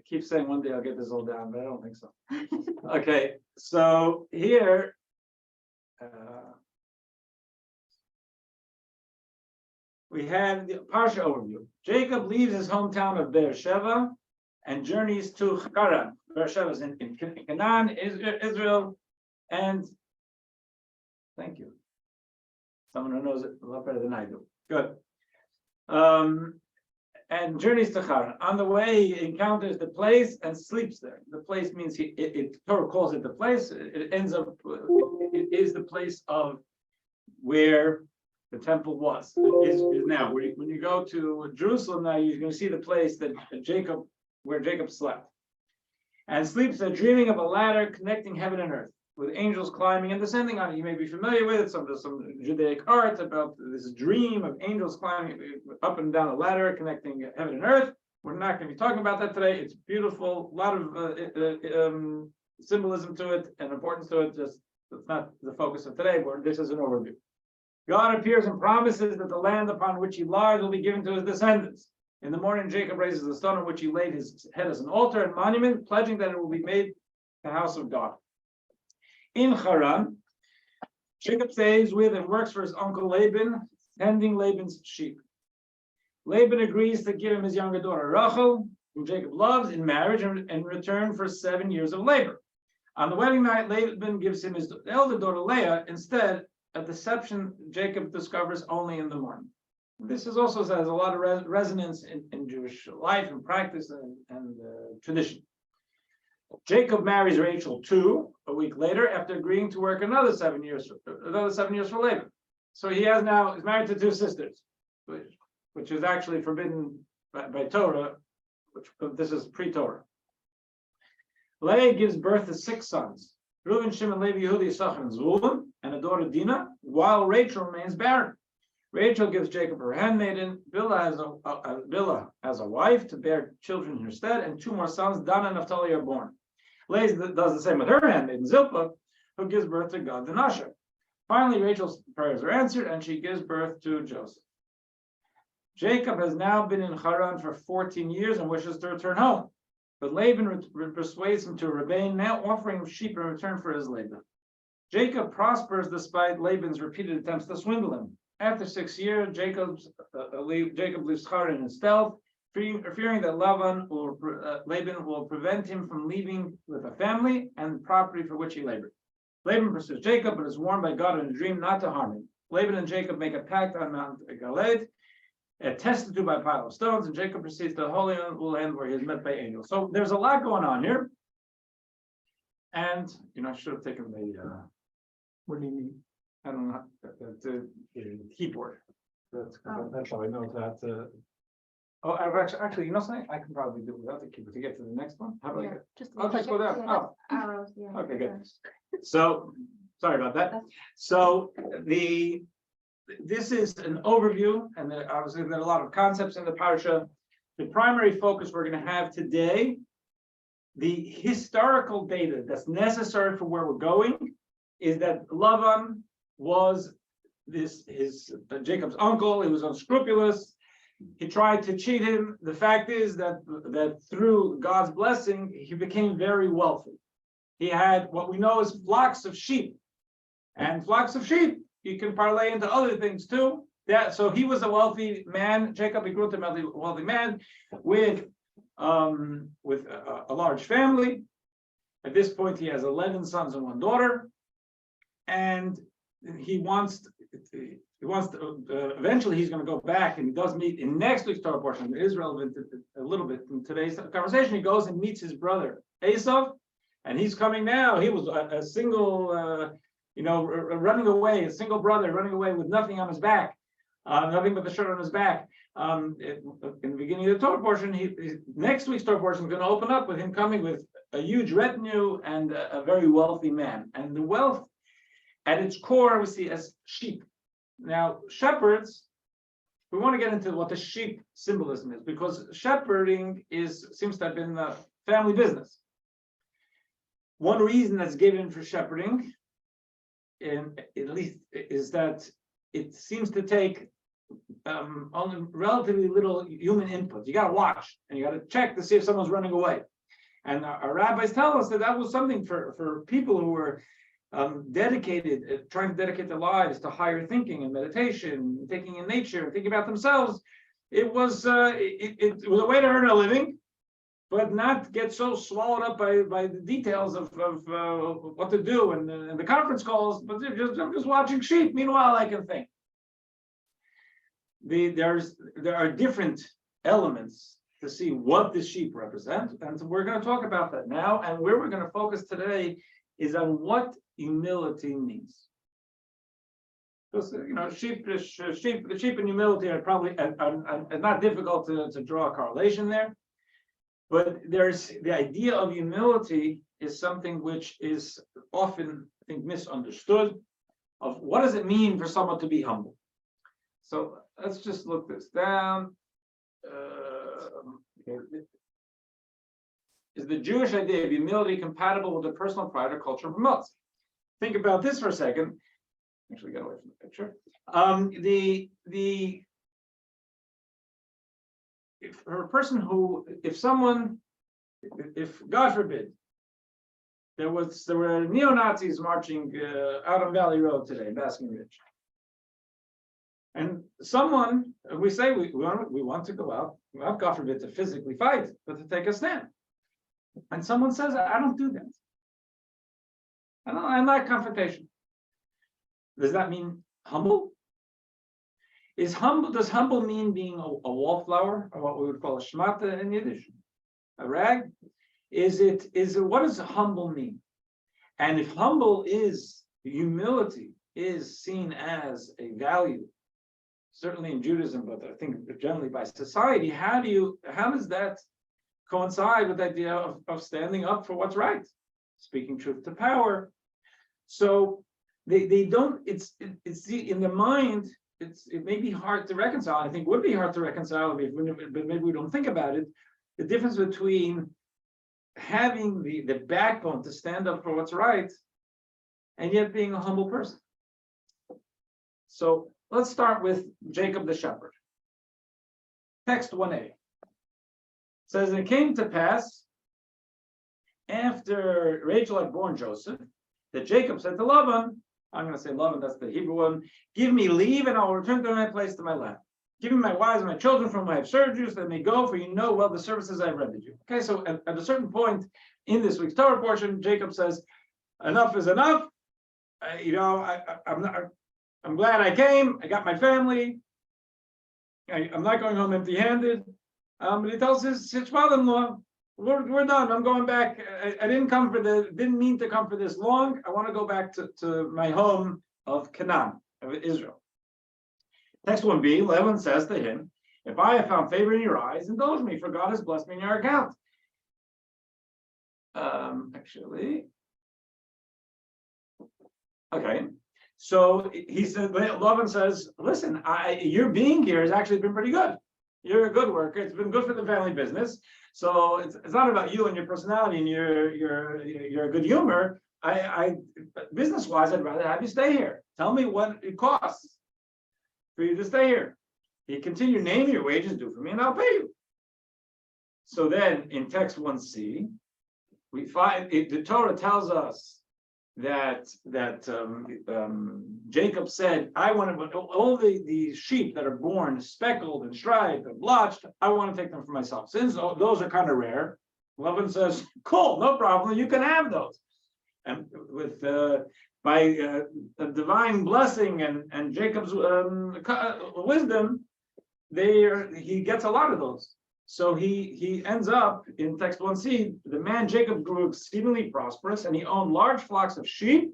keep saying one day I'll get this all down, but I don't think so. Okay, so here, we have the Parsha overview. Jacob leaves his hometown of Beersheba and journeys to Haran. Beersheba is in Canaan, Israel, and thank you. Someone who knows it a lot better than I do. Good. And journeys to Haran. On the way, he encounters the place and sleeps there. The place means Torah calls it the place. It ends up, it is the place of where the temple was. Is now. When you go to Jerusalem now, you're going to see the place where Jacob slept. And sleeps there, dreaming of a ladder connecting heaven and earth, with angels climbing and descending on it. You may be familiar with it. Some Judaic art about this dream of angels climbing up and down a ladder connecting heaven and earth. We're not going to be talking about that today. It's beautiful, a lot of symbolism to it and importance to it. Just it's not the focus of today. But this is an overview. God appears and promises that the land upon which he lies will be given to his descendants. In the morning, Jacob raises the stone on which he laid his head as an altar and monument, pledging that it will be made the house of God. In Haran, Jacob stays with and works for his uncle Laban, tending Laban's sheep. Laban agrees to give him his younger daughter Rachel, whom Jacob loves, in marriage in return for 7 years of labor. On the wedding night, Laban gives him his elder daughter Leah. Instead, a deception Jacob discovers only in the morning. This is also has a lot of resonance in Jewish life and practice and tradition. Jacob marries Rachel too a week later after agreeing to work another 7 years for Laban. So he's married to 2 sisters, which is actually forbidden by Torah, this is pre-Torah. Leah gives birth to 6 sons: Reuben, Shimon, Levi, Yehuda, Yisachar, and Zvulun, and a daughter Dinah, while Rachel remains barren. Rachel gives Jacob her handmaiden Bilhah as a wife to bear children in her stead, and 2 more sons, Dan and Naphtali, are born. Leah does the same with her handmaiden Zilpah, who gives birth to Gad and Asher. Finally, Rachel's prayers are answered, and she gives birth to Joseph. Jacob has now been in Haran for 14 years and wishes to return home, but Laban persuades him to remain, now offering him sheep in return for his labor. Jacob prospers despite Laban's repeated attempts to swindle him. After 6 years, Jacob leaves Haran in stealth, fearing that Laban will prevent him from leaving with a family and property for which he labored. Laban pursues Jacob, but is warned by God in a dream not to harm him. Laban and Jacob make a pact on Mount Galed, attested to by a pile of stones, and Jacob proceeds to the Holy Land where he is met by angels. So there's a lot going on here. And, I should have taken the, what do you mean? I don't know, the keyboard. That's how I know that. Actually, something? I can probably do it without the keyboard to get to the next one. How about I'll just go down. Arrows, yeah. Okay, good. So, sorry about that. So this is an overview, and obviously there are a lot of concepts in the parsha. The primary focus we're going to have today, the historical data that's necessary for where we're going, is that Lavan was Jacob's uncle. He was unscrupulous. He tried to cheat him. The fact is that through God's blessing, he became very wealthy. He had what we know as flocks of sheep, and flocks of sheep you can parlay into other things too. So he was a wealthy man. Jacob, he grew up to a wealthy man with a large family. At this point, he has 11 sons and 1 daughter, and he wants to eventually he's going to go back, and he does meet in next week's Torah portion. It is relevant a little bit in today's conversation. He goes and meets his brother Esau, and he's coming now. He was a single, running away, a single brother running away with nothing on his back, nothing but the shirt on his back. In the beginning of the Torah portion, next week's Torah portion is going to open up with him coming with a huge retinue and a very wealthy man. And the wealth, at its core, we see as sheep. Now, shepherds, we want to get into what the sheep symbolism is, because shepherding seems to have been a family business. One reason that's given for shepherding, at least, is that it seems to take only relatively little human input. You got to watch and you got to check to see if someone's running away. And our rabbis tell us that that was something for people who were dedicated, trying to dedicate their lives to higher thinking and meditation, thinking in nature, and thinking about themselves. It was it was a way to earn a living, but not get so swallowed up by the details of what to do and the conference calls. But I'm just watching sheep. Meanwhile, I can think. There are different elements to see what the sheep represent, and so we're going to talk about that now. And where we're going to focus today is on what humility means. Because sheep and humility are probably are not difficult to draw a correlation there. But there's the idea of humility is something which is often, I think, misunderstood. Of what does it mean for someone to be humble? So let's just look this down. Is the Jewish idea of humility compatible with the personal pride or culture promotes? Think about this for a second. Actually, get away from the picture. If God forbid, there were neo-Nazis marching out on Valley Road today, Basking Ridge, and someone, we say we want to go out, not God forbid to physically fight, but to take a stand, and someone says, I don't do that. I'm not confrontation. Does that mean humble? Does humble mean being a wallflower, or what we would call a shmata in Yiddish, a rag? What does humble mean? And if humility is seen as a value, certainly in Judaism, but I think generally by society, how does that coincide with the idea of standing up for what's right, speaking truth to power? So they don't. It's in the mind. It may be hard to reconcile. I think would be hard to reconcile, but maybe we don't think about it. The difference between having the backbone to stand up for what's right and yet being a humble person. So let's start with Jacob the shepherd. Text 1a says, and it came to pass after Rachel had born Joseph that Jacob said to Laban, I'm going to say Laban, that's the Hebrew one, give me leave and I will return to my place, to my land. Give me my wives and my children from whom I have served you, so that they may go, for you know well the services I have rendered you. Okay, so at a certain point in this week's Torah portion, Jacob says, enough is enough. I'm glad I came. I got my family. I'm not going home empty-handed. But he tells his father-in-law, we're done. I'm going back. I didn't mean to come for this long. I want to go back to my home of Canaan, of Israel. Text 1b, Laban says to him, if I have found favor in your eyes, indulge me, for God has blessed me in your account. Okay. So Laban says, listen, your being here has actually been pretty good. You're a good worker. It's been good for the family business. So it's not about you and your personality and your good humor. Business-wise, I'd rather have you stay here. Tell me what it costs for you to stay here. He continued, name your wages due for me, and I'll pay you. So then, in text 1c, we find the Torah tells us that Jacob said, I want to all the sheep that are born speckled and striped and blotched, I want to take them for myself. Since those are kind of rare, Laban says, cool, no problem, you can have those. And with by a divine blessing and Jacob's wisdom, he gets a lot of those. So he ends up in text 1c, the man Jacob grew exceedingly prosperous, and he owned large flocks of sheep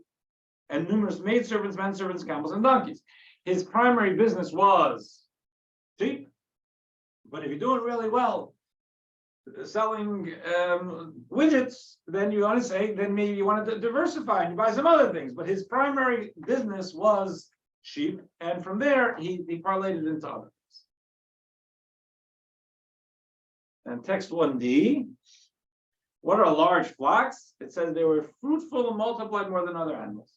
and numerous maidservants, menservants, camels, and donkeys. His primary business was sheep, but if you're doing really well, selling widgets, then you want to say, then maybe you want to diversify and you buy some other things. But his primary business was sheep, and from there he parlayed it into other things. And text 1d, what are large flocks? It says they were fruitful and multiplied more than other animals.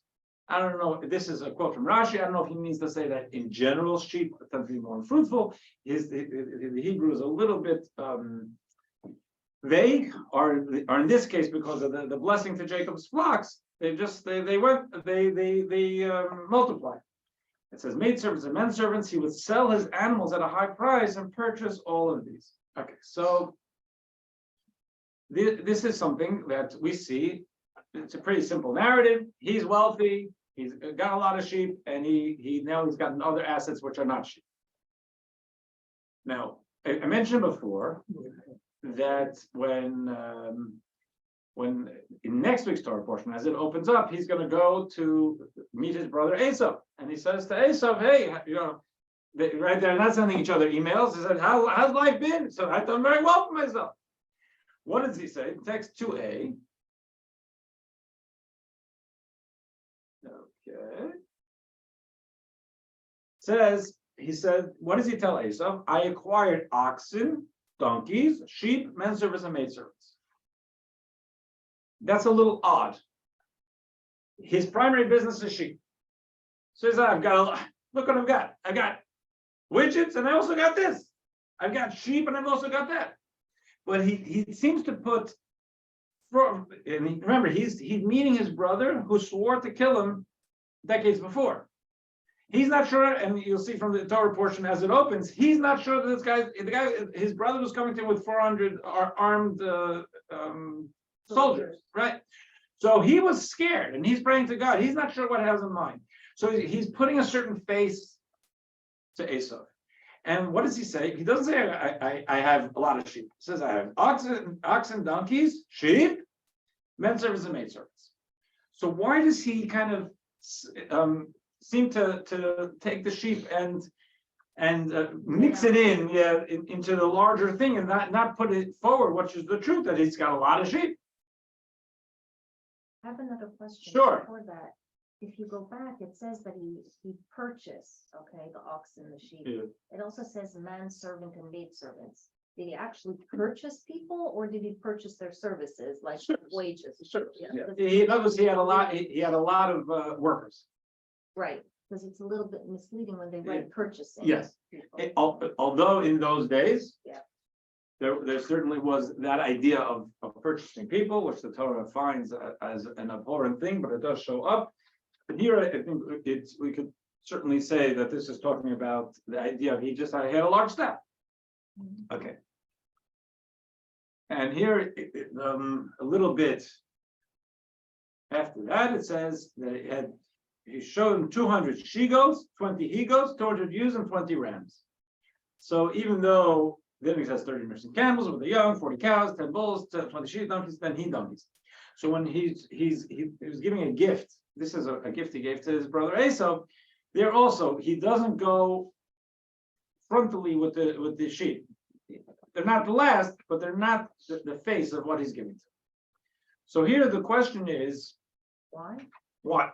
I don't know, this is a quote from Rashi. I don't know if he means to say that in general sheep tend to be more fruitful. The Hebrew is a little bit They are in this case, because of the blessing to Jacob's flocks, they multiply. It says maidservants and menservants. He would sell his animals at a high price and purchase all of these. Okay, so this is something that we see. It's a pretty simple narrative. He's wealthy. He's got a lot of sheep, and he's got other assets which are not sheep. Now, I mentioned before that when in next week's Torah portion, as it opens up, he's going to go to meet his brother Esau, and he says to Esau, "Hey, right, they're not sending each other emails." He said, "How's life been?" So I've done very well for myself. What does he say? Text 2a. Okay. He said, what does he tell Esau? "I acquired oxen, donkeys, sheep, menservants, and maidservants." That's a little odd. His primary business is sheep. So he said, look what I've got. I got widgets, and I also got this. I've got sheep, and I've also got that. But he seems to put, and remember, he's meeting his brother who swore to kill him decades before. He's not sure, and you'll see from the Torah portion as it opens, he's not sure that his brother was coming to him with 400 armed soldiers, right? So he was scared, and he's praying to God. He's not sure what he has in mind. So he's putting a certain face to Esau. And what does he say? He doesn't say, I have a lot of sheep. He says, I have oxen, donkeys, sheep, menservants, and maidservants. So why does he kind of seem to take the sheep and mix it into the larger thing and not put it forward, which is the truth, that he's got a lot of sheep? I have another question. Sure. Before that, if you go back, it says that he purchased, okay, the oxen, the sheep. Yeah. It also says manservant and maidservants. Did he actually purchase people, or did he purchase their services, like wages? Sure. Yeah. He noticed he had a lot of workers. Right, because it's a little bit misleading when they write purchasing. Yes. people. Although in those days, Yeah. there certainly was that idea of purchasing people, which the Torah finds as an abhorrent thing, but it does show up. But here, I think we could certainly say that this is talking about the idea of he had a large staff. Okay. And here, a little bit after that, it says that he showed him 200 she-goats, 20 he-goats, 200 ewes, and 20 rams. So even though then he says 30 nursing camels with the young, 40 cows, 10 bulls, 20 sheep donkeys, 10 he donkeys. So when he was giving a gift, this is a gift he gave to his brother Esau. There also, he doesn't go frontally with the sheep. They're not the last, but they're not the face of what he's giving to. So here the question is, Why? what?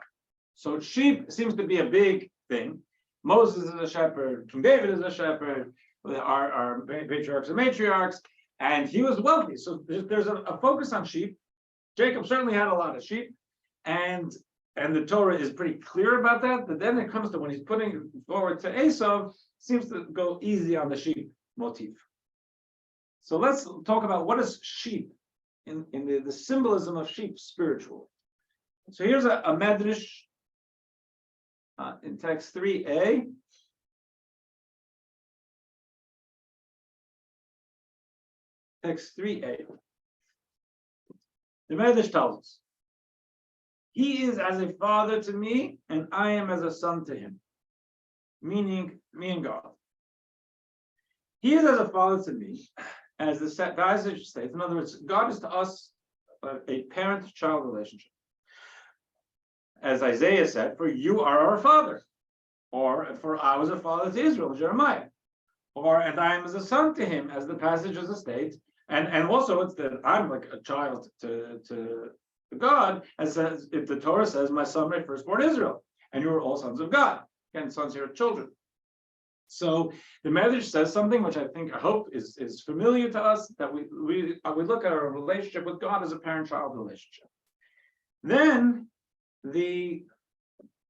So sheep seems to be a big thing. Moses is a shepherd, King David is a shepherd, our patriarchs and matriarchs, and he was wealthy. So there's a focus on sheep. Jacob certainly had a lot of sheep, and the Torah is pretty clear about that. But then it comes to when he's putting it forward to Esau, seems to go easy on the sheep motif. So let's talk about what is sheep in the symbolism of sheep spiritually. So here's a medrash in text 3a. Text 3a. The medrash tells us, he is as a father to me, and I am as a son to him. Meaning me and God. He is as a father to me, as the passage states. In other words, God is to us a parent-child relationship. As Isaiah said, for you are our father. Or for I was a father to Israel, Jeremiah. Or and I am as a son to him, as the passages state. And also it's that I'm like a child to God, as says, if the Torah says, my son, my firstborn Israel, and you are all sons of God. Again, sons here are children. So the Medrash says something which I hope is familiar to us, that we look at our relationship with God as a parent-child relationship. Then the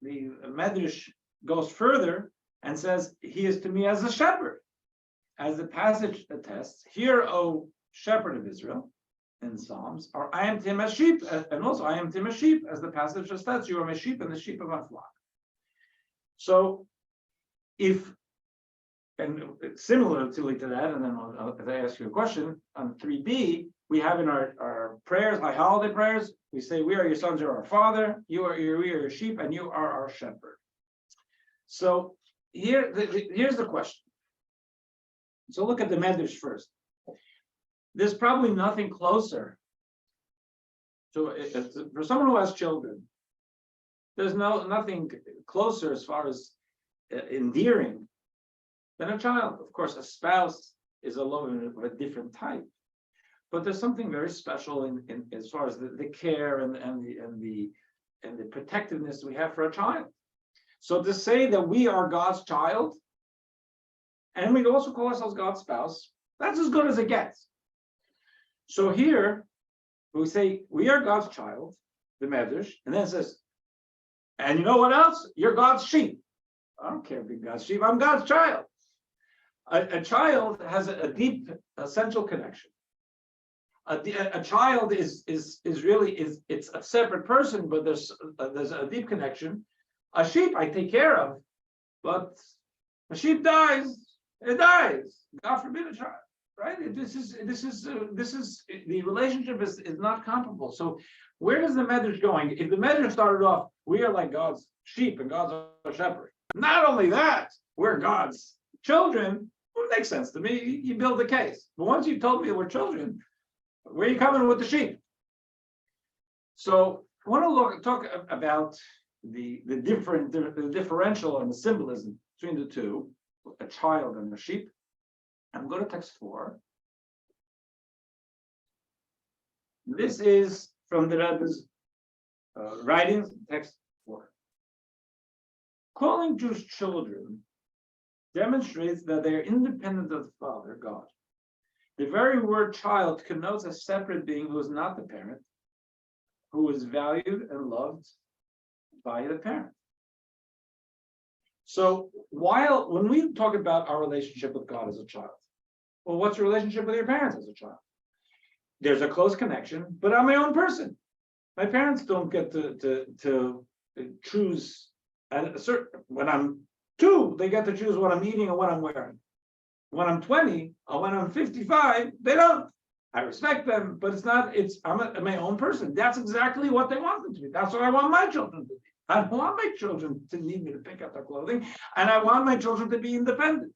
Medrash goes further and says, he is to me as a shepherd. As the passage attests, hear, O shepherd of Israel in Psalms, or I am to him as sheep, and also I am to him as sheep, as the passage just says, you are my sheep and the sheep of my flock. So if, and similarly to that, and then as I ask you a question, on 3b, we have in our prayers, high holiday prayers, we say, we are your sons, you're our father, we are your sheep, and you are our shepherd. So here's the question. So look at the Medrash first. There's probably nothing closer to, for someone who has children, there's nothing closer as far as endearing than a child. Of course, a spouse is a love of a different type, but there's something very special in as far as the care and the protectiveness we have for a child. So to say that we are God's child, and we also call ourselves God's spouse, that's as good as it gets. So here we say we are God's child, the Medrash, and then it says, and you know what else? You're God's sheep. I don't care if you're God's sheep, I'm God's child. A child has a deep essential connection. A child is really it's a separate person, but there's a deep connection. A sheep I take care of, but a sheep dies, it dies. God forbid a child, right? This is the relationship is not comparable. So where does the Medrash going? If the Medrash started off, we are like God's sheep and God's our shepherd. Not only that, we're God's children. Well, it makes sense to me. You build a case. But once you told me we're children, where are you coming with the sheep? So I want to talk about the differential and the symbolism between the two, a child and a sheep. I'm going to text 4. This is from the Rabbi's writings, text 4. Calling Jewish children demonstrates that they are independent of the Father, God. The very word child connotes a separate being who is not the parent, who is valued and loved by the parent. So when we talk about our relationship with God as a child, well, what's your relationship with your parents as a child? There's a close connection, but I'm my own person. My parents don't get to choose at a certain, when I'm 2, they get to choose what I'm eating or what I'm wearing. When I'm 20 or when I'm 55, they don't. I respect them, but I'm my own person. That's exactly what they want them to be. That's what I want my children to be. I don't want my children to need me to pick up their clothing, and I want my children to be independent.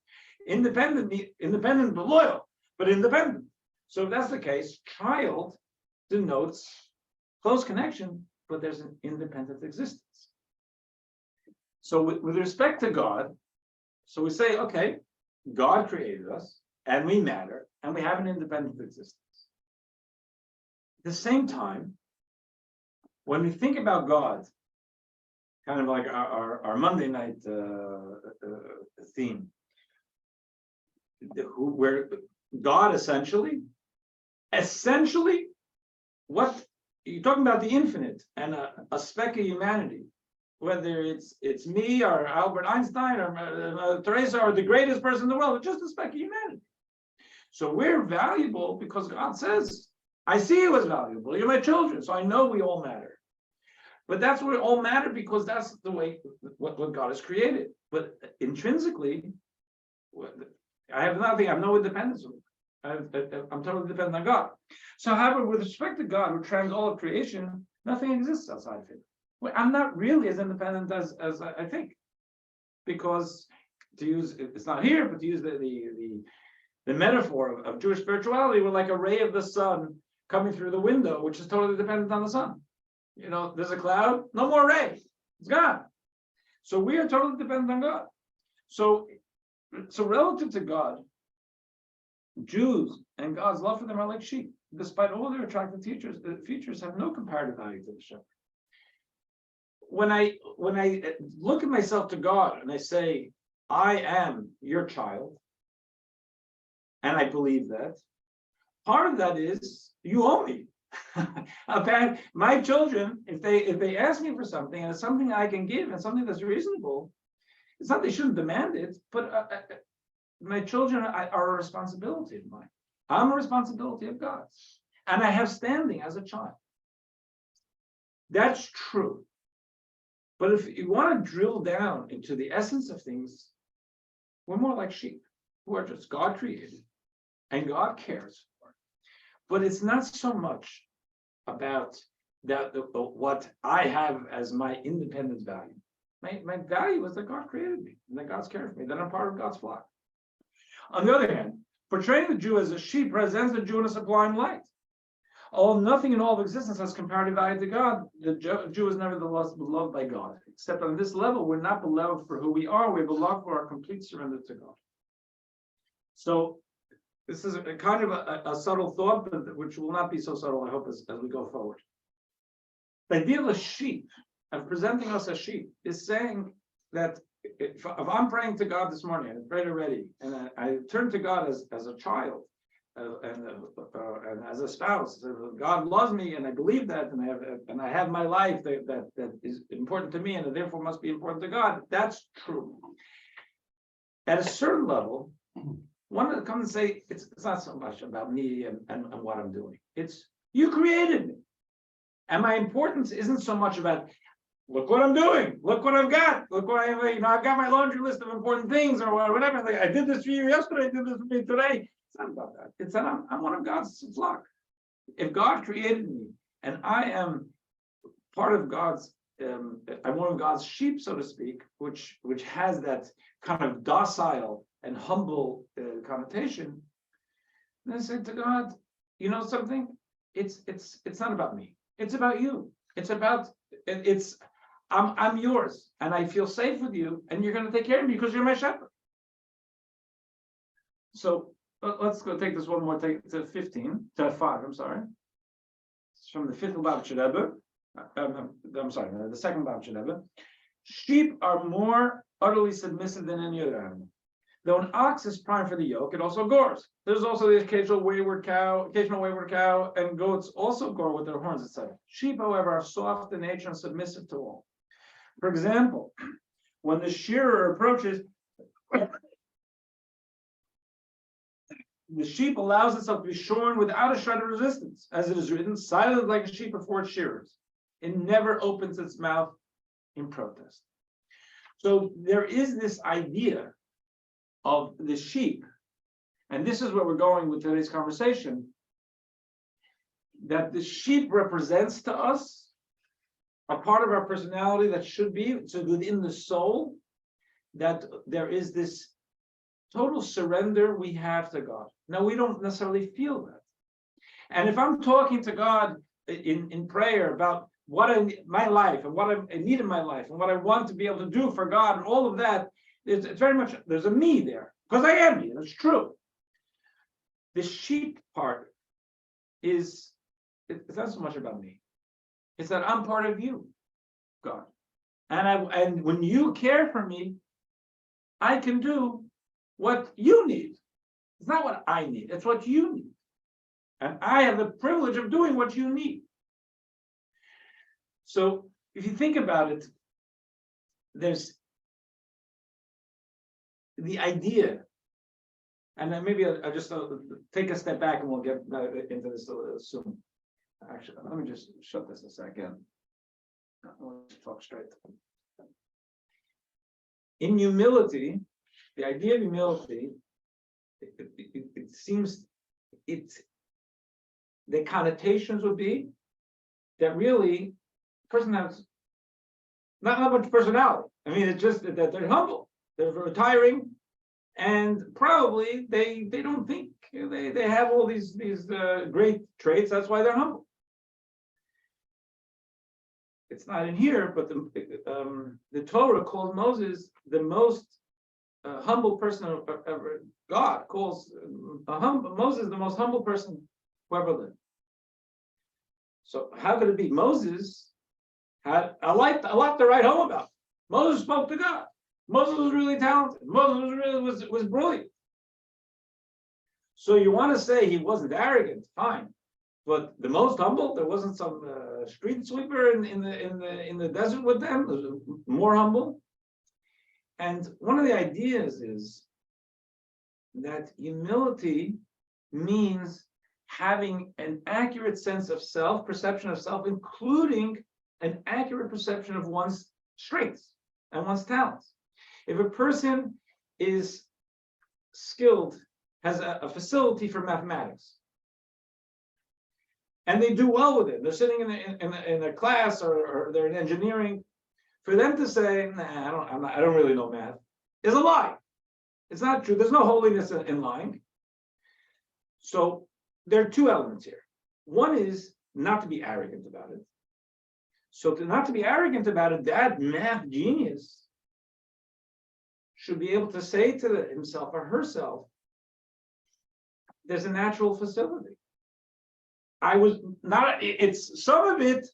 Independent but loyal, but independent. So if that's the case, child denotes close connection, but there's an independent existence. So with respect to God, so we say, okay, God created us, and we matter, and we have an independent existence. At the same time, when we think about God, kind of like our Monday night theme, where God essentially, what you're talking about, the infinite and a speck of humanity, whether it's me or Albert Einstein or Teresa or the greatest person in the world, it's just a speck of humanity. So we're valuable because God says, I see you as valuable. You're my children, so I know we all matter. But that's where we all matter because that's the way what God has created. But intrinsically, I have nothing. I have no independence. I'm totally dependent on God. So, however, with respect to God, who trans all of creation, nothing exists outside of Him. Well, I'm not really as independent as I think, because to use, it's not here, but to use the metaphor of Jewish spirituality, we're like a ray of the sun coming through the window, which is totally dependent on the sun. You know, there's a cloud, no more ray, it's gone. So we are totally dependent on God. So relative to God, Jews and God's love for them are like sheep. Despite all their attractive features have no comparative value to the shepherd. When I look at myself to God and I say, I am your child, and I believe that, part of that is you owe me. My children, if they ask me for something and it's something I can give and something that's reasonable, it's not they shouldn't demand it, but my children are a responsibility of mine. I'm a responsibility of God. And I have standing as a child. That's true. But if you want to drill down into the essence of things, we're more like sheep, who are just God created and God cares for. But it's not so much about what I have as my independent value. My value is that God created me and that God's caring for me, that I'm part of God's flock. On the other hand, portraying the Jew as a sheep presents the Jew in a sublime light. Although nothing in all of existence has comparative value to God, the Jew is nevertheless beloved by God. Except on this level, we're not beloved for who we are, we're beloved for our complete surrender to God. So this is a kind of a subtle thought, but which will not be so subtle, I hope, as we go forward. The idea of a sheep, of presenting us as sheep, is saying that if I'm praying to God this morning, I prayed already, and I turn to God as a child, and as a spouse, God loves me, and I believe that, and I have my life that is important to me, and therefore must be important to God. That's true. At a certain level, one to come and say it's not so much about me and what I'm doing. It's you created me, and my importance isn't so much about look what I'm doing, look what I've got, look what I have. I've got my laundry list of important things or whatever. Like, I did this for you yesterday. I did this for me today. It's not about that. It's that I'm one of God's flock. If God created me and I am part of God's, I'm one of God's sheep, so to speak, which has that kind of docile and humble connotation, then I say to God, you know something? It's not about me. It's about you. I'm yours, and I feel safe with you, and you're going to take care of me because you're my shepherd. So let's go take this one more, take to 5, I'm sorry. It's from the 5th Lubavitcher Rebbe. I'm sorry, the 2nd Lubavitcher Rebbe. Sheep are more utterly submissive than any other animal. Though an ox is prime for the yoke, it also gores. There's also the occasional wayward cow, and goats also gore with their horns, etc. Sheep, however, are soft in nature and submissive to all. For example, when the shearer approaches, the sheep allows itself to be shorn without a shred of resistance. As it is written, silent like a sheep before its shearers. It never opens its mouth in protest. So there is this idea of the sheep, and this is where we're going with today's conversation, that the sheep represents to us a part of our personality that should be, so within the soul, that there is this total surrender we have to God. Now, we don't necessarily feel that. And if I'm talking to God in prayer about my life and what I need in my life and what I want to be able to do for God and all of that, it's very much, there's a me there, because I am me, that's true. The sheep part it's not so much about me. It's that I'm part of you, God. And when you care for me, I can do what you need. It's not what I need, it's what you need. And I have the privilege of doing what you need. So if you think about it, there's the idea, and then maybe I'll just take a step back and we'll get into this soon. Actually, let me just shut this a second. I want to talk straight. In humility, the idea of humility, it seems the connotations would be that really the person has not much personality. I mean, it's just that they're humble, they're retiring, and probably they don't think they have all these great traits. That's why they're humble. It's not in here, but the Torah calls Moses the most humble person ever. God calls Moses the most humble person who ever lived. So how could it be? Moses had a lot to write home about. Moses spoke to God. Moses was really talented. Moses was brilliant. So you want to say he wasn't arrogant, fine, but the most humble. There wasn't some street sweeper in the desert with them. It was more humble. And one of the ideas is that humility means having an accurate sense of self, perception of self, including an accurate perception of one's strengths and one's talents. If a person is skilled, has a facility for mathematics, and they do well with it, they're sitting in a class, or they're in engineering, for them to say, nah, I don't really know math, is a lie. It's not true. There's no holiness in lying. So there are two elements here. One is not to be arrogant about it. So not to be arrogant about it, that math genius should be able to say to himself or herself, there's a natural facility. Some of it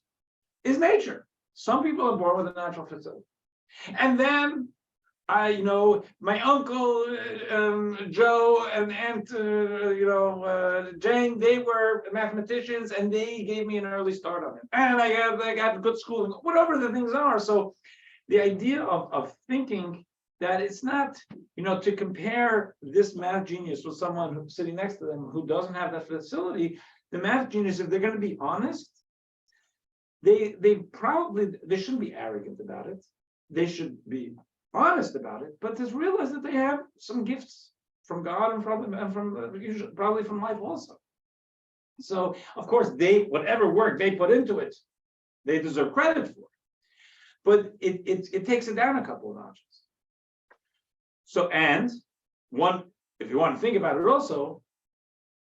is nature. Some people are born with a natural facility. And then my uncle Joe and Aunt Jane, they were mathematicians, and they gave me an early start on it. And I got good schooling, whatever the things are. So the idea of thinking that it's not, to compare this math genius with someone who's sitting next to them who doesn't have that facility, the math genius, if they're going to be honest, they shouldn't be arrogant about it. They should be honest about it, but just realize that they have some gifts from God and probably from life also. So of course, whatever work they put into it, they deserve credit for. But it takes it down a couple of notches. So, and one, if you want to think about it also,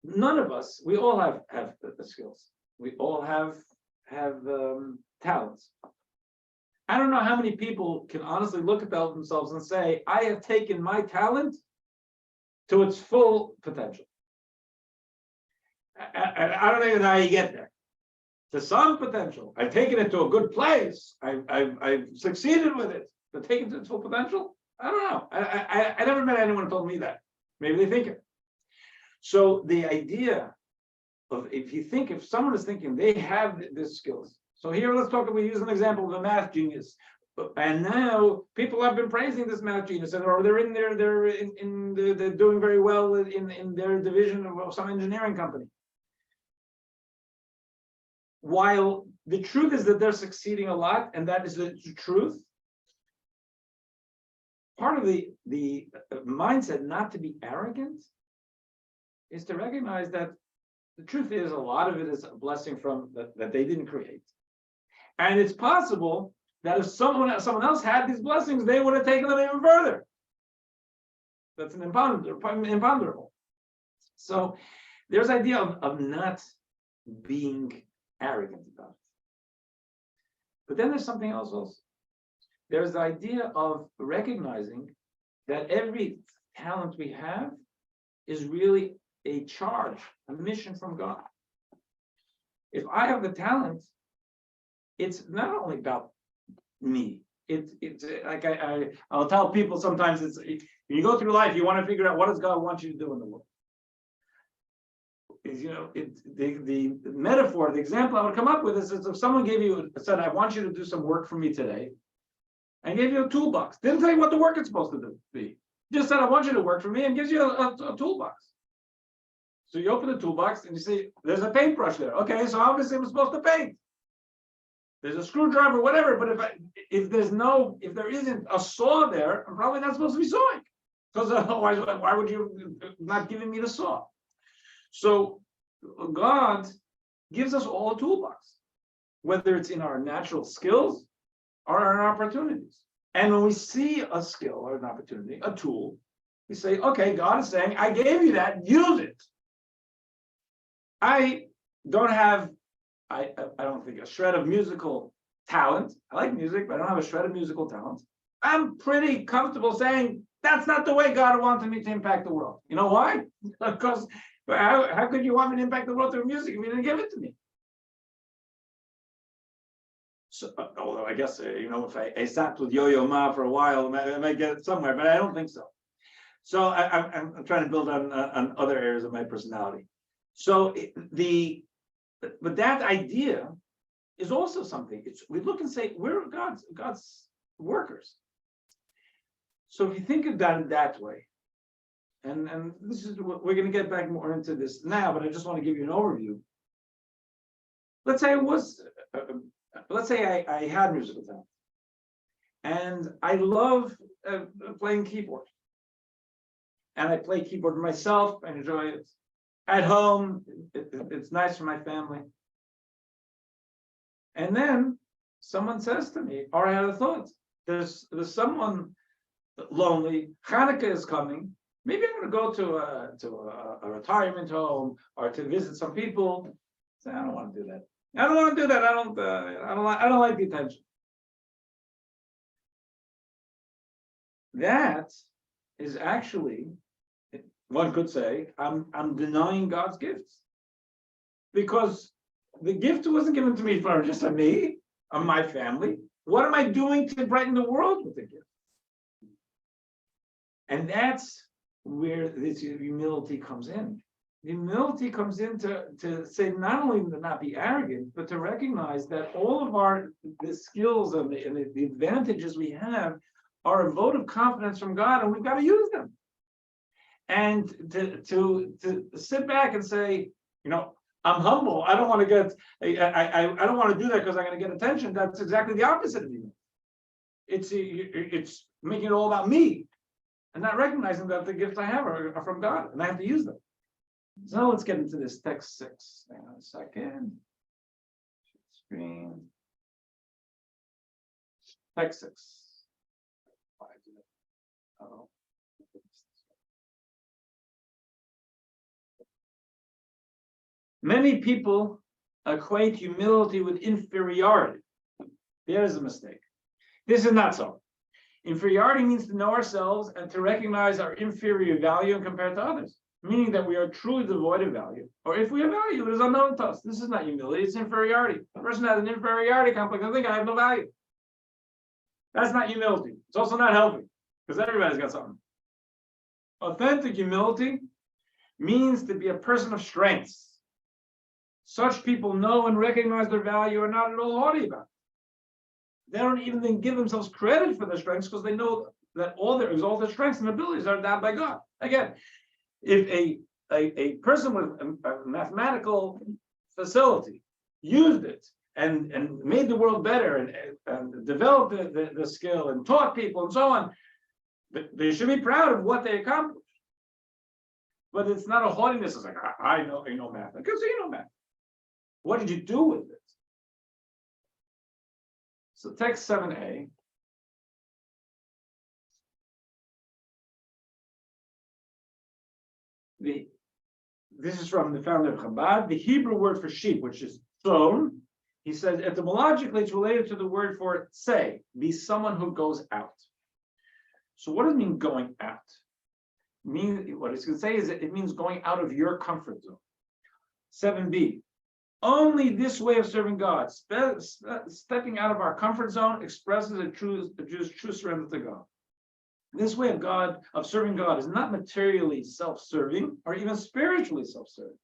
none of us, we all have the skills. We all have talents. I don't know how many people can honestly look at themselves and say, I have taken my talent to its full potential. I don't even know how you get there. To some potential. I've taken it to a good place. I've succeeded with it. But taken it to its full potential? I don't know. I never met anyone who told me that. Maybe they think it. So the idea of, if someone is thinking they have these skills. So here, we use an example of a math genius. And now people have been praising this math genius, or they're doing very well in their division of some engineering company. While the truth is that they're succeeding a lot, and that is the truth, part of the mindset not to be arrogant is to recognize that the truth is a lot of it is a blessing from that they didn't create. And it's possible that if someone else had these blessings, they would have taken them even further. That's an imponderable. So there's the idea of not being arrogant about it. But then there's something else also. There's the idea of recognizing that every talent we have is really a charge, a mission from God. If I have the talent, it's not only about me. It's like I'll tell people sometimes, when you go through life, you want to figure out what does God want you to do in the world. The metaphor, the example I would come up with is if someone said, I want you to do some work for me today, and gave you a toolbox. Didn't tell you what the work is supposed to be. Just said, I want you to work for me, and gives you a toolbox. So you open the toolbox and you see, there's a paintbrush there. Okay, so obviously I'm supposed to paint. There's a screwdriver, whatever, but if there isn't a saw there, I'm probably not supposed to be sawing. Because otherwise, why would you not giving me the saw? So God gives us all a toolbox, whether it's in our natural skills or our opportunities. And when we see a skill or an opportunity, a tool, we say, okay, God is saying, I gave you that, use it. I don't think a shred of musical talent. I like music, but I don't have a shred of musical talent. I'm pretty comfortable saying that's not the way God wanted me to impact the world. You know why? Because how could you want me to impact the world through music if you didn't give it to me? So, although I guess, if I sat with Yo-Yo Ma for a while, I might get it somewhere, but I don't think so. So I'm trying to build on other areas of my personality. So but that idea is also something. We look and say, we're God's workers. So if you think about it that way, and this is what we're going to get back more into this now, but I just want to give you an overview. Let's say I had musical talent, and I love playing keyboard, and I play keyboard myself. I enjoy it at home. It's nice for my family. And then someone says to me, or I had a thought, there's someone lonely. Hanukkah is coming. Maybe I'm going to go to a retirement home or to visit some people. So I don't want to do that. I don't want to do that. I don't like the attention. That is actually, one could say, I'm denying God's gifts, because the gift wasn't given to me for just me, or my family. What am I doing to brighten the world with the gift? And that's where this humility comes in. Humility comes in to say not only to not be arrogant, but to recognize that all of the skills and the advantages we have are a vote of confidence from God, and we've got to use them. And to sit back and say, I'm humble. I don't want to get. I don't want to do that because I'm going to get attention. That's exactly the opposite of humility. It's making it all about me, and not recognizing that the gifts I have are from God, and I have to use them. So let's get into this text 6. Hang on a second. Screen. Text 6. Oh. Many people equate humility with inferiority. There's a mistake. This is not so. Inferiority means to know ourselves and to recognize our inferior value compared to others, meaning that we are truly devoid of value, or if we have value, it is unknown to us. This is not humility, it's inferiority. A person has an inferiority complex. I think I have no value. That's not humility. It's also not healthy, because everybody's got something. Authentic humility means to be a person of strengths. Such people know and recognize their value and not at all haughty about it. They don't even then give themselves credit for their strengths, because they know that all their strengths and abilities are endowed by God. Again, if a person with a mathematical facility used it and made the world better and developed the skill and taught people and so on, they should be proud of what they accomplished. But it's not a haughtiness. It's like, I know math. I can say you know math. What did you do with it? So text 7a. This is from the founder of Chabad. The Hebrew word for sheep, which is tzon, he says etymologically it's related to the word for say, be someone who goes out. So what does it mean going out? What it's going to say is that it means going out of your comfort zone. 7b. Only this way of serving God, stepping out of our comfort zone, expresses a Jew's true surrender to God. This way of serving God is not materially self-serving or even spiritually self-serving.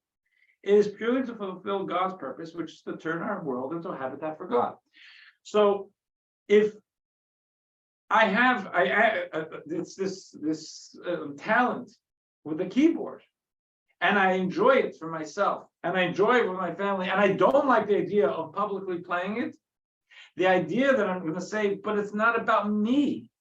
It is purely to fulfill God's purpose, which is to turn our world into a habitat for God. So, if I have this talent with the keyboard, and I enjoy it for myself, and I enjoy it with my family, and I don't like the idea of publicly playing it, the idea that I'm going to say, but it's not about me.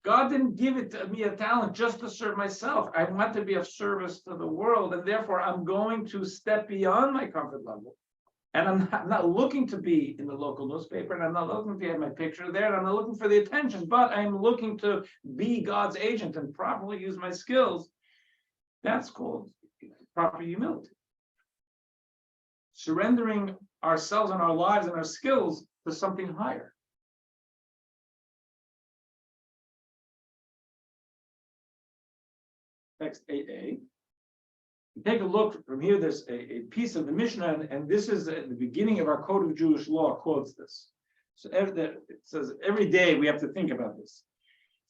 God didn't give it to me a talent just to serve myself. I want to be of service to the world, and therefore I'm going to step beyond my comfort level. And I'm not looking to be in the local newspaper, and I'm not looking to have my picture there, and I'm not looking for the attention, but I'm looking to be God's agent and properly use my skills. That's called proper humility. Surrendering ourselves and our lives and our skills to something higher. Text 8a. Take a look from here. There's a piece of the Mishnah, and this is at the beginning of our Code of Jewish Law. Quotes this. So it says every day we have to think about this.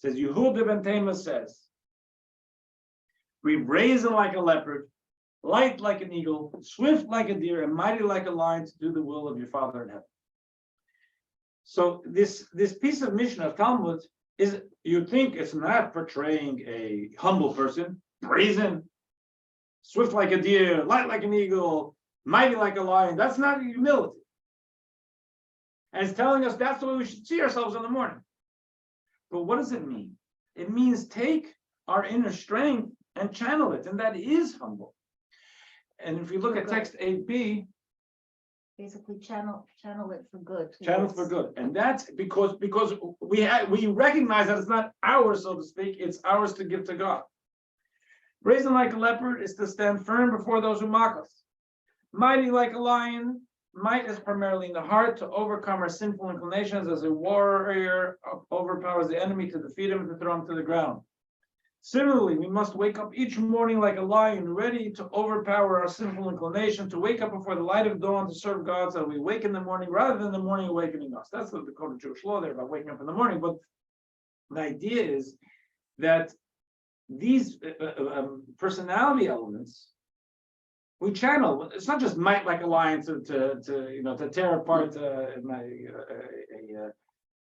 It says Yehuda ben Tema says, "Be brazen like a leopard, light like an eagle, swift like a deer, and mighty like a lion to do the will of your Father in heaven." So this piece of Mishnah of Talmud is, you think it's not portraying a humble person. brazen, swift like a deer, light like an eagle, mighty like a lion. That's not humility. And it's telling us that's the way we should see ourselves in the morning. But what does it mean? It means take our inner strength and channel it, and that is humble. And if you look at text 8b, Basically channel it for good. channel for good, and that's because we recognize that it's not ours, so to speak, it's ours to give to God. Brazen like a leopard is to stand firm before those who mock us. Mighty like a lion, might is primarily in the heart to overcome our sinful inclinations as a warrior overpowers the enemy to defeat him and to throw him to the ground. Similarly, we must wake up each morning like a lion, ready to overpower our sinful inclination, to wake up before the light of dawn to serve God, so that we wake in the morning rather than the morning awakening us. That's the code of Jewish law there about waking up in the morning. But the idea is that these personality elements we channel. It's not just might like a lion to tear apart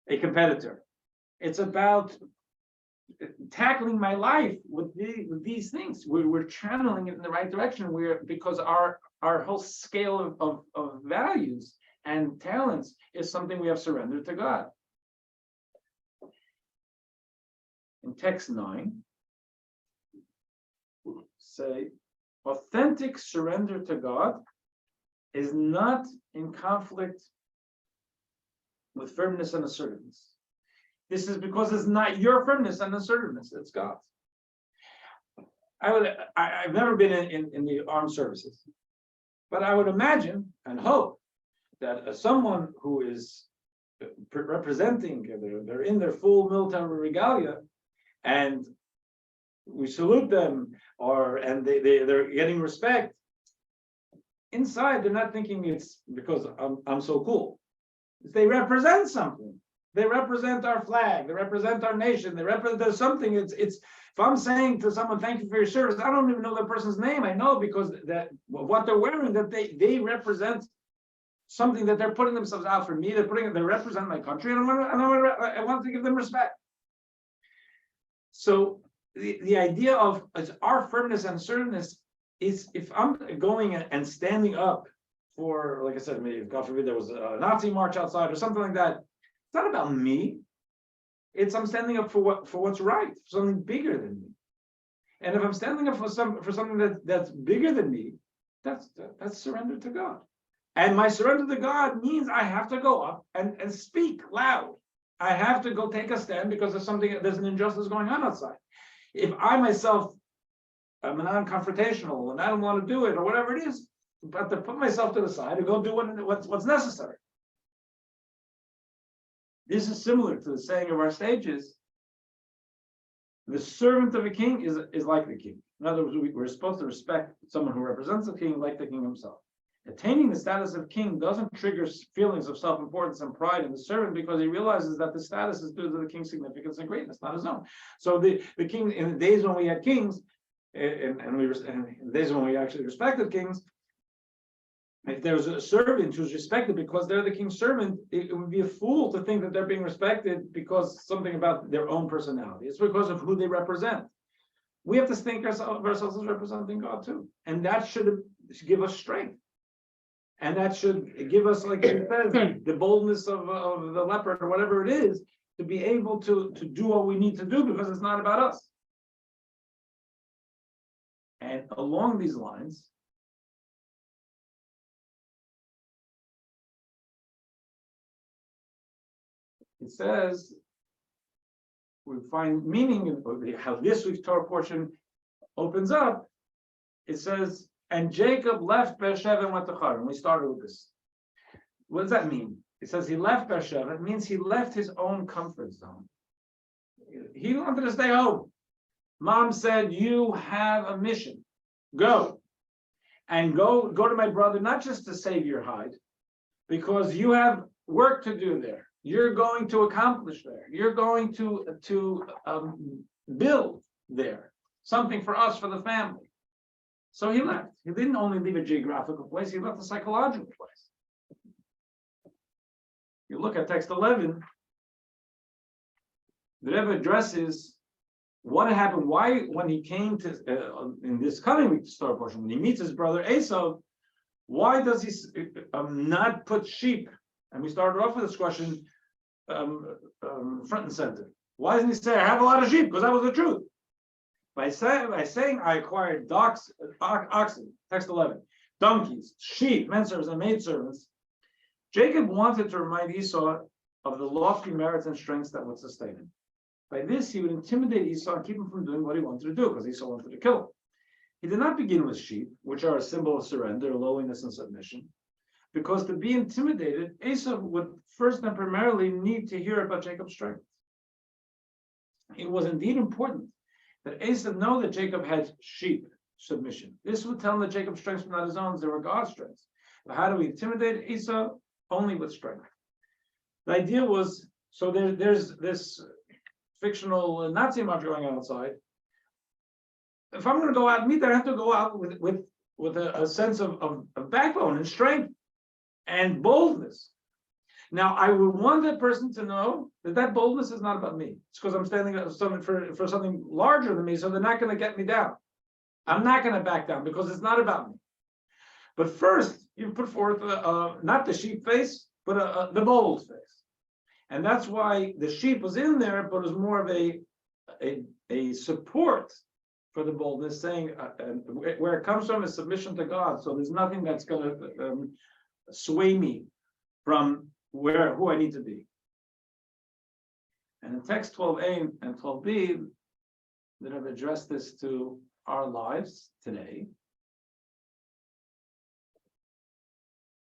a competitor. It's about tackling my life with these things. We're channeling it in the right direction. Because our whole scale of values and talents is something we have surrendered to God. In text 9, say, authentic surrender to God is not in conflict with firmness and assertiveness. This is because it's not your firmness and assertiveness, it's God's. I've never been in the armed services, but I would imagine and hope that someone who is representing, they're in their full military regalia, and we salute them, and they're getting respect. Inside, they're not thinking it's because I'm so cool. They represent something. They represent our flag. They represent our nation. They represent something. It's if I'm saying to someone, "Thank you for your service," I don't even know that person's name. I know because that what they're wearing, that they represent something, that they're putting themselves out for me. They represent my country, and I want to give them respect. So the idea of our firmness and assertiveness is, if I'm going and standing up for, like I said, maybe God forbid there was a Nazi march outside or something like that. It's not about me. It's I'm standing up for what's right, for something bigger than me. And if I'm standing up for something that's bigger than me, that's surrender to God. And my surrender to God means I have to go up and speak loud. I have to go take a stand because there's an injustice going on outside. If I myself am non-confrontational and I don't want to do it or whatever it is, but to put myself to the side and go do what's necessary. This is similar to the saying of our sages. The servant of a king is like the king. In other words, we're supposed to respect someone who represents the king like the king himself. Attaining the status of king doesn't trigger feelings of self-importance and pride in the servant, because he realizes that the status is due to the king's significance and greatness, not his own. So the king, in the days when we had kings, and in the days when we actually respected kings, if there was a servant who's respected because they're the king's servant, it would be a fool to think that they're being respected because something about their own personality. It's because of who they represent. We have to think of ourselves as representing God too. And that should give us strength. And that should give us, like you said, the boldness of the leopard or whatever it is, to be able to do what we need to do, because it's not about us. And along these lines, it says, we find meaning in how this week's Torah portion opens up. It says, and Jacob left Beersheba and went to Haran. We started with this. What does that mean? It says he left Beersheba. It means he left his own comfort zone. He wanted to stay home. Mom said, you have a mission. Go. And go to my brother, not just to save your hide, because you have work to do there. You're going to accomplish there. You're going to build there something for us, for the family. So he left. He didn't only leave a geographical place, he left a psychological place. You look at text 11, the Rebbe addresses what happened? Why, when he came to in this coming week story portion, when he meets his brother Esau, why does he not put sheep? And we started off with this question front and center. Why doesn't he say, I have a lot of sheep? Because that was the truth. By saying I acquired oxen, text 11, donkeys, sheep, menservants, and maidservants, Jacob wanted to remind Esau of the lofty merits and strengths that would sustain him. By this, he would intimidate Esau and keep him from doing what he wanted to do, because Esau wanted to kill him. He did not begin with sheep, which are a symbol of surrender, lowliness, and submission, because to be intimidated, Esau would first and primarily need to hear about Jacob's strength. It was indeed important that Esau know that Jacob had sheep submission. This would tell him that Jacob's strengths were not his own, they were God's strengths. But how do we intimidate Esau? Only with strength. The idea was, so there's this fictional Nazi march going on outside. If I'm going to go out and meet there, I have to go out with a sense of backbone and strength and boldness. Now, I would want that person to know that boldness is not about me. It's because I'm standing up for something larger than me, so they're not going to get me down. I'm not going to back down because it's not about me. But first, you put forth not the sheep face, but the bold face. And that's why the sheep was in there, but it was more of a support for the boldness, saying where it comes from is submission to God. So there's nothing that's going to sway me from who I need to be. And in text 12a and 12b, that have addressed this to our lives today.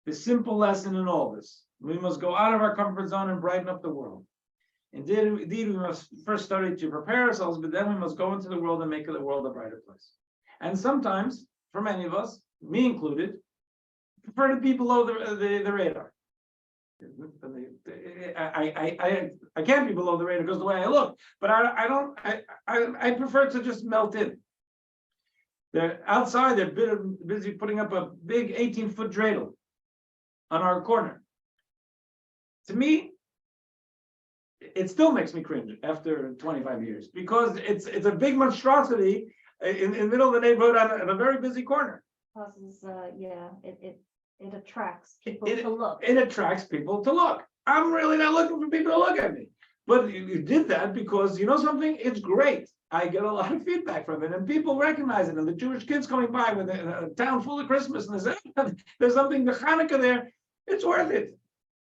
The simple lesson in all this: we must go out of our comfort zone and brighten up the world. Indeed, we must first study to prepare ourselves, but then we must go into the world and make the world a brighter place. And sometimes, for many of us, me included, prefer to be below the radar. I can't be below the radar because the way I look, but I prefer to just melt in. They're outside, they're busy putting up a big 18-foot dreidel on our corner. To me, it still makes me cringe after 25 years because it's a big monstrosity in the middle of the neighborhood on a very busy corner. Causes, it attracts people to look. It attracts people to look. I'm really not looking for people to look at me. But you did that because, you know something? It's great. I get a lot of feedback from it, and people recognize it. And the Jewish kids coming by with a town full of Christmas, and they say, there's something to Hanukkah there. It's worth it.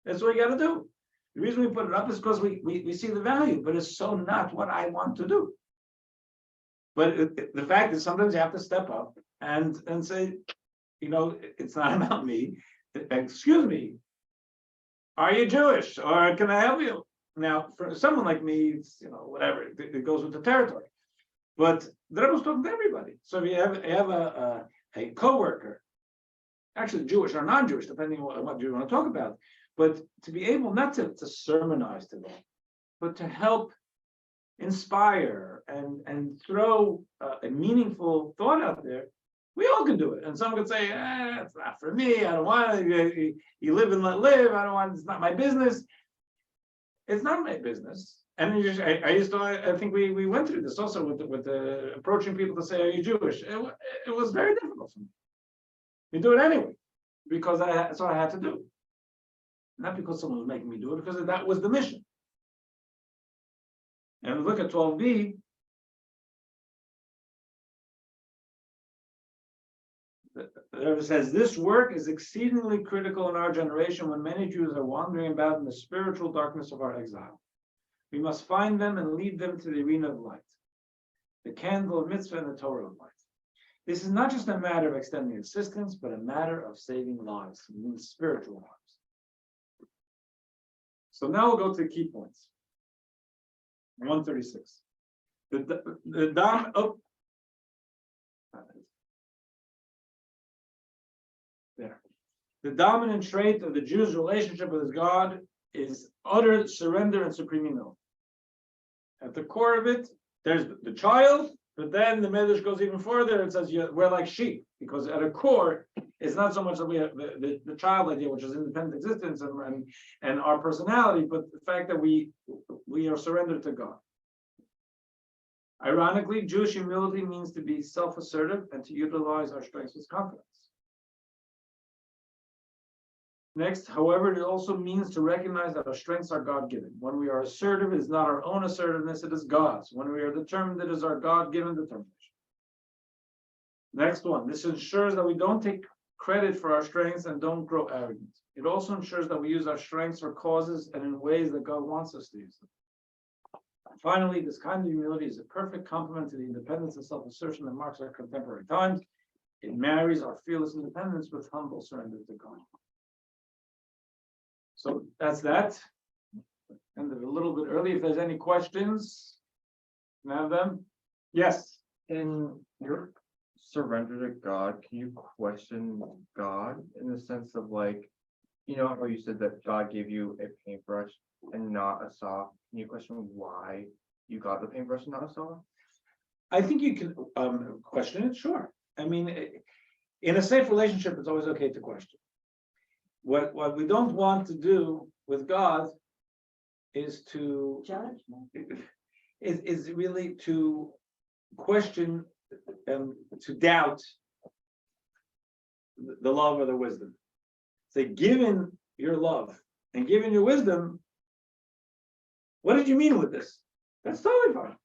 That's what you got to do. The reason we put it up is because we see the value, but it's so not what I want to do. But the fact is, sometimes you have to step up and say, you know, it's not about me. Excuse me. Are you Jewish, or can I help you? Now, for someone like me, it's, you know, whatever, it goes with the territory. But the Rebbe was talking to everybody. So if you have a coworker, actually Jewish or non-Jewish, depending on what you want to talk about, but to be able not to sermonize to them, but to help inspire and throw a meaningful thought out there, we all can do it. And some could say, it's not for me. I don't want it. You live and let live. I don't want it. It's not my business. It's not my business. And I think we went through this also with the approaching people to say, are you Jewish? It was very difficult for me. We do it anyway, because that's what I had to do. Not because someone was making me do it, because that was the mission. And look at 12b. The Rebbe says, this work is exceedingly critical in our generation when many Jews are wandering about in the spiritual darkness of our exile. We must find them and lead them to the arena of light, the candle of mitzvah and the Torah of light. This is not just a matter of extending assistance, but a matter of saving lives, spiritual lives. So now we'll go to the key points. 136. The dominant trait of the Jew's relationship with his God is utter surrender and supreme humility. At the core of it, there's the child, but then the Medrash goes even further and says we're like sheep, because at a core, it's not so much that we have the child idea, which is independent existence and our personality, but the fact that we are surrendered to God. Ironically, Jewish humility means to be self-assertive and to utilize our strengths with confidence. Next, however, it also means to recognize that our strengths are God-given. When we are assertive, it is not our own assertiveness, it is God's. When we are determined, it is our God-given determination. Next one, this ensures that we don't take credit for our strengths and don't grow arrogant. It also ensures that we use our strengths for causes and in ways that God wants us to use them. Finally, this kind of humility is a perfect complement to the independence and self-assertion that marks our contemporary times. It marries our fearless independence with humble surrender to God. So that's that. Ended a little bit early. If there's any questions, can I have them? Yes. In your surrender to God, can you question God in the sense of like, you know how you said that God gave you a paintbrush and not a saw? Can you question why you got the paintbrush and not a saw? I think you can question it, sure. I mean, in a safe relationship, it's always okay to question. What we don't want to do with God is to Judge? is really to question and to doubt the love or the wisdom. Say, given your love and given your wisdom, what did you mean with this? That's totally fine.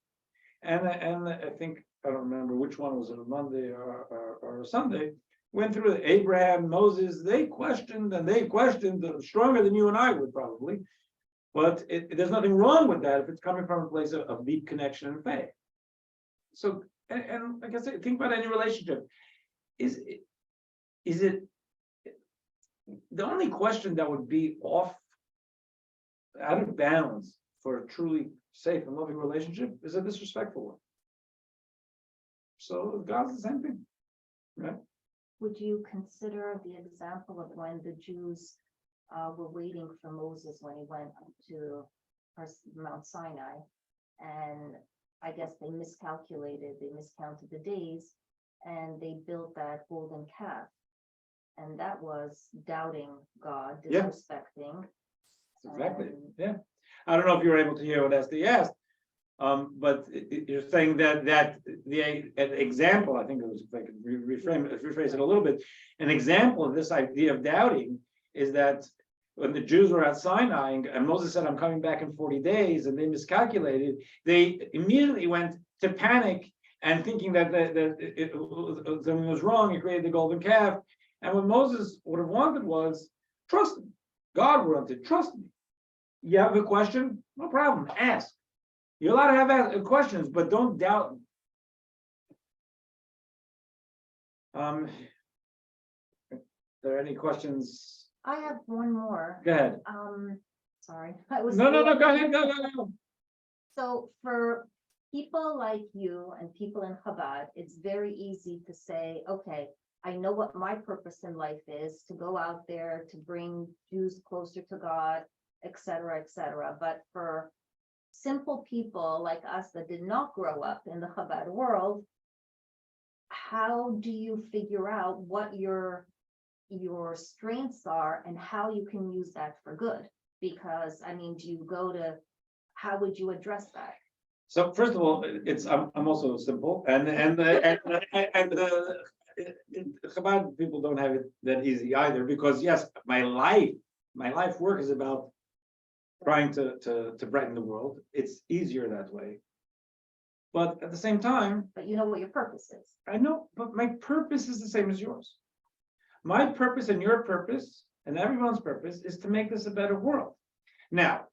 And I think, I don't remember which one was it, a Monday or a Sunday, went through it. Abraham, Moses, they questioned stronger than you and I would probably. But there's nothing wrong with that if it's coming from a place of deep connection and faith. So, and like I said, think about any relationship. Is it the only question that would be out of bounds for a truly safe and loving relationship is a disrespectful one. So God's the same thing, right? Would you consider the example of when the Jews were waiting for Moses when he went up to Mount Sinai, and I guess they miscounted the days, and they built that golden calf, and that was doubting God, Yeah. disrespecting. Exactly. Yeah. I don't know if you were able to hear what SD asked, but you're saying that an example, I think it was, if I could rephrase it a little bit, an example of this idea of doubting is that when the Jews were at Sinai and Moses said, I'm coming back in 40 days, and they miscalculated, they immediately went to panic and thinking that something was wrong. He created the golden calf. And what Moses would have wanted was, trust me. God wanted, trust me. You have a question? No problem. Ask. You're allowed to have questions, but don't doubt them. Are there any questions? I have one more. Go ahead. Sorry, I was. No. Go ahead. Go. So for people like you and people in Chabad, it's very easy to say, okay, I know what my purpose in life is, to go out there to bring Jews closer to God, et cetera, et cetera. But for simple people like us that did not grow up in the Chabad world, how do you figure out what your strengths are and how you can use that for good? Because I mean, how would you address that? So first of all, I'm also simple, and Chabad people don't have it that easy either, because yes, my life work is about trying to brighten the world. It's easier that way. But at the same time, But you know what your purpose is. I know, but my purpose is the same as yours. My purpose and your purpose and everyone's purpose is to make this a better world. Now,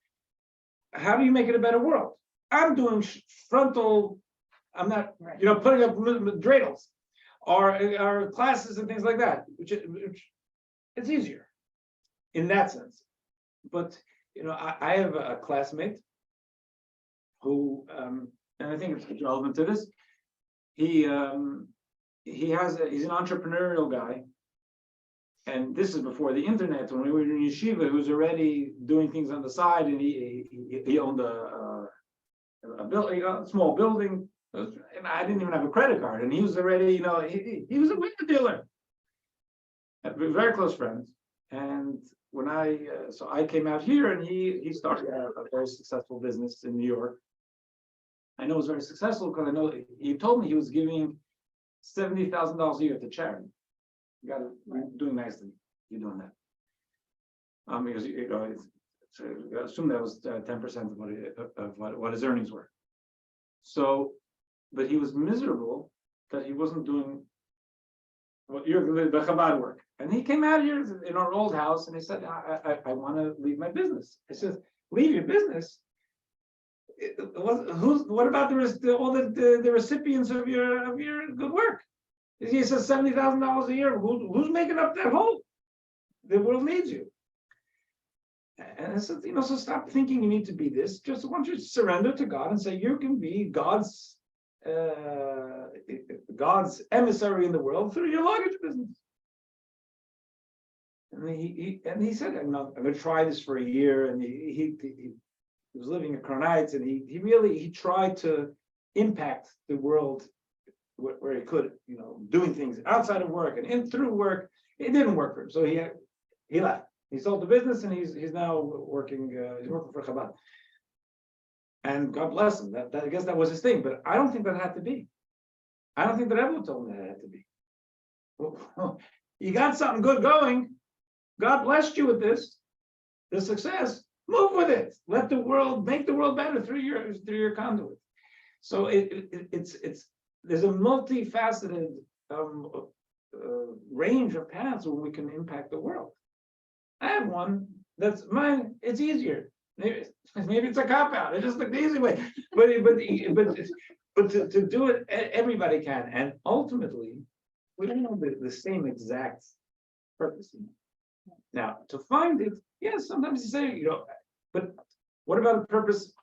how do you make it a better world? I'm doing frontal, I'm not, Right. putting up dreidels or classes and things like that, which it's easier in that sense. But I have a classmate who, and I think it's relevant to this. He's an entrepreneurial guy, and this is before the internet. When we were in yeshiva, he was already doing things on the side, and he owned a small building, and I didn't even have a credit card, and he was already, he was a window dealer. We're very close friends, and when I came out here, and he started a very successful business in New York. I know it was very successful because I know he told me he was giving $70,000 a year to charity. You got you're doing nicely. You're doing that. Because I assume that was 10% of what his earnings were. So, but he was miserable that he wasn't doing what the Chabad work. And he came out here in our old house and he said, I want to leave my business. I said, leave your business? What about all the recipients of your good work? He says $70,000 a year. Who's making up that hole? The world needs you. And I said, so stop thinking you need to be this. Just want you to surrender to God and say you can be God's emissary in the world through your luggage business. And he said, I'm going to try this for a year. And he was living in Crown and he tried to impact the world where he could, doing things outside of work and in through work. It didn't work for him, so he left. He sold the business and he's now working. He's working for Chabad, and God bless him. That I guess that was his thing, but I don't think that had to be. I don't think that everyone told him that had to be. Well, you got something good going. God blessed you with this, the success. Move with it. Let the world make the world better through your conduit. So it's there's a multifaceted range of paths where we can impact the world. I have one that's mine. It's easier. Maybe it's a cop out. It's just like the easy way. But to do it, everybody can. And ultimately, we don't know the same exact purpose. Now, to find it, yes, sometimes you say, but what about a purpose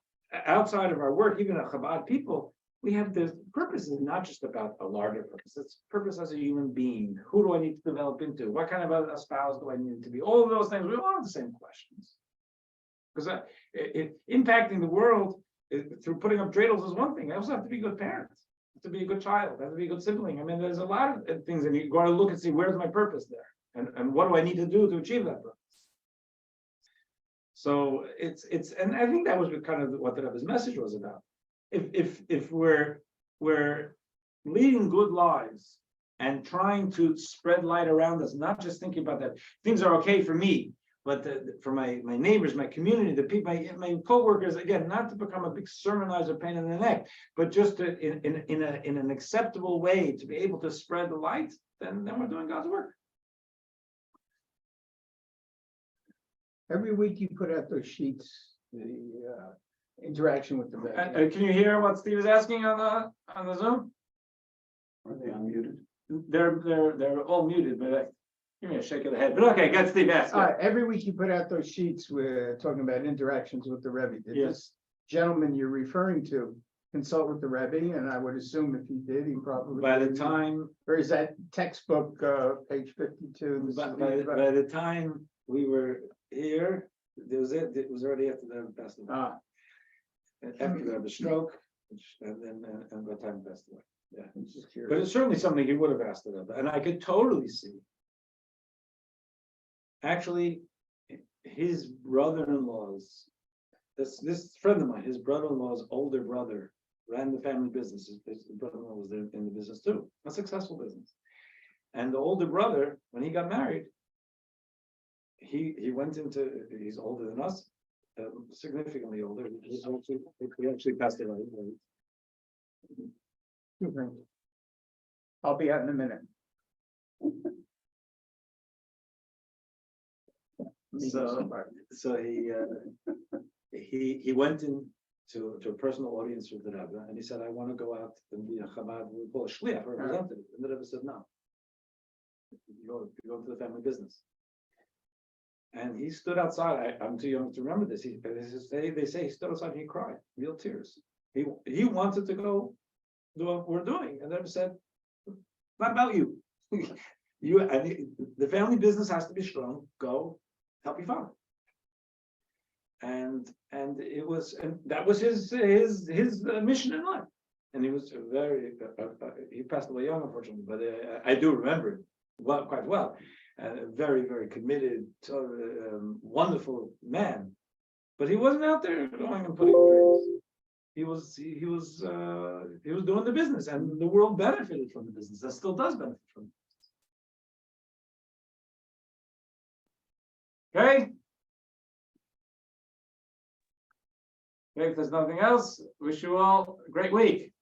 outside of our work? Even at Chabad people, we have the purpose is not just about a larger purpose. It's purpose as a human being. Who do I need to develop into? What kind of a spouse do I need to be? All of those things. We all have the same questions. Because impacting the world through putting up dreidels is one thing. I also have to be good parents. I have to be a good child. I have to be a good sibling. I mean, there's a lot of things, and you got to look and see where's my purpose there, and what do I need to do to achieve that purpose. So and I think that was kind of what the Rebbe's message was about. If we're leading good lives and trying to spread light around us, not just thinking about that things are okay for me, but for my neighbors, my community, the people, my co-workers, again, not to become a big sermonizer, pain in the neck, but just to, in an acceptable way to be able to spread the light, then we're doing God's work. Every week you put out those sheets, the interaction with the Rebbe. Can you hear what Steve is asking on the Zoom? Are they unmuted? They're all muted, but give me a shake of the head. But okay, got Steve asking. Every week you put out those sheets with talking about interactions with the Rebbe. Did Yes. this gentleman you're referring to consult with the Rebbe? And I would assume if he did, he probably By the did. time, Or is that textbook page 52? by the time we were here, it was already after the festival. After the stroke, and then and by the time passed away. Yeah, I'm just but curious. it's certainly something he would have asked it of, and I could totally see. Actually, his brother-in-law's, this friend of mine, his brother-in-law's older brother ran the family business. His brother-in-law was in the business too, a successful business. And the older brother, when he got married, he went into, he's older than us, significantly older. He actually passed away. I'll be out in a minute. So he went in to a personal audience with the Rebbe, and he said, I want to go out and be a Chabad, we call a shliach, a representative. And the Rebbe said, no. You go into the family business. And he stood outside. I'm too young to remember this. They say he stood outside and he cried, real tears. He wanted to go do what we're doing. And the Rebbe said, not about you. The family business has to be strong. Go help your father. And that was his mission in life. And he was he passed away young, unfortunately, but I do remember him quite well. Very, very committed, wonderful man. But he wasn't out there going and putting dreams. he was doing the business, and the world benefited from the business, and still does benefit from it. Okay? Okay, if there's nothing else, wish you all a great week.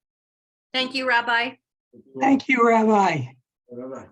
Thank you, Rabbi. Thank you, Rabbi. Bye-bye.